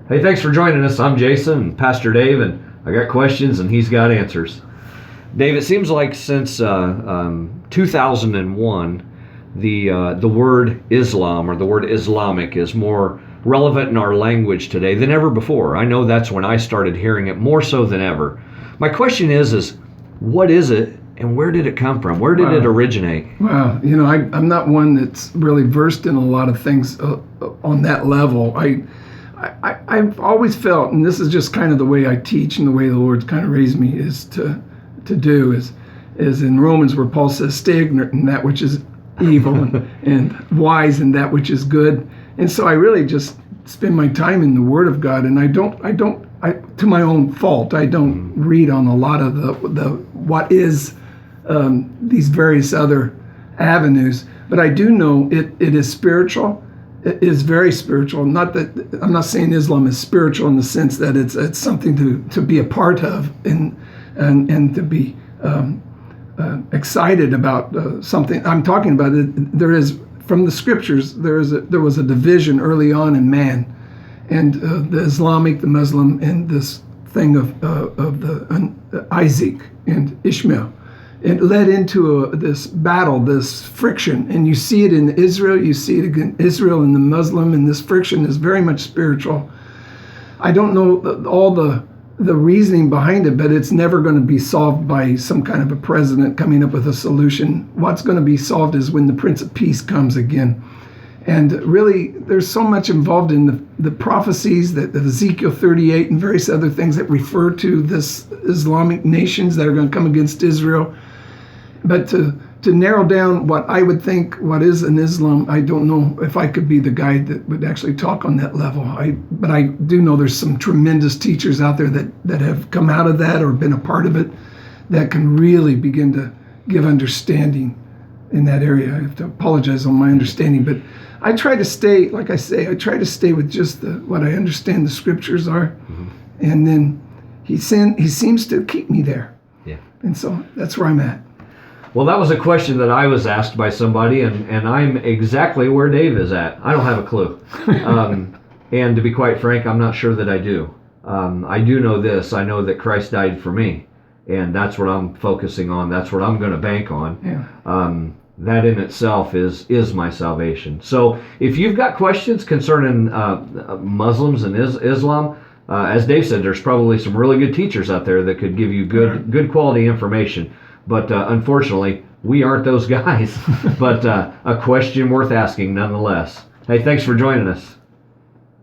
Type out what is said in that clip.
Hey, thanks for joining us. I'm Jason and Pastor Dave, and I got questions and he's got answers. Dave, it seems like since 2001, the word Islam or the word Islamic is more relevant in our language today than ever before. I know that's when I started hearing it more so than ever. My question is what is it and where did it come from? Where did it originate? Well, I'm not one that's really versed in a lot of things on that level. I've always felt, and this is just kind of the way I teach and the way the Lord's kind of raised me is to do is in Romans where Paul says, stay ignorant in that which is evil and wise in that which is good. And so I really just spend my time in the Word of God, and I don't, to my own fault, I don't read on a lot of the what is these various other avenues, but I do know it is spiritual. It is very spiritual. Not that I'm not saying Islam is spiritual in the sense that it's something to be a part of and to be excited about something. I'm talking about it. There is from the scriptures. There was a division early on in man, and the Islamic, the Muslim, and this thing of the Isaac and Ishmael. It led into this battle, this friction, and you see it in Israel. You see it in Israel and the Muslim, and this friction is very much spiritual. I don't know all the reasoning behind it, but it's never going to be solved by some kind of a president coming up with a solution. What's going to be solved is when the Prince of Peace comes again. And really, there's so much involved in the prophecies that Ezekiel 38 and various other things that refer to this Islamic nations that are going to come against Israel. But to narrow down what I would think, what is an Islam, I don't know if I could be the guy that would actually talk on that level. But I do know there's some tremendous teachers out there that have come out of that or been a part of it that can really begin to give understanding in that area. I have to apologize on my understanding, but I try to stay, like I say, with just what I understand the scriptures are, and then he seems to keep me there. Yeah. And so that's where I'm at. Well, that was a question that I was asked by somebody, and I'm exactly where Dave is at. I don't have a clue. And to be quite frank, I'm not sure that I do. I do know this. I know that Christ died for me, and that's what I'm focusing on. That's what I'm going to bank on. Yeah. That in itself is my salvation. So if you've got questions concerning Muslims and Islam, as Dave said, there's probably some really good teachers out there that could give you good quality information. But unfortunately, we aren't those guys. But a question worth asking nonetheless. Hey, thanks for joining us.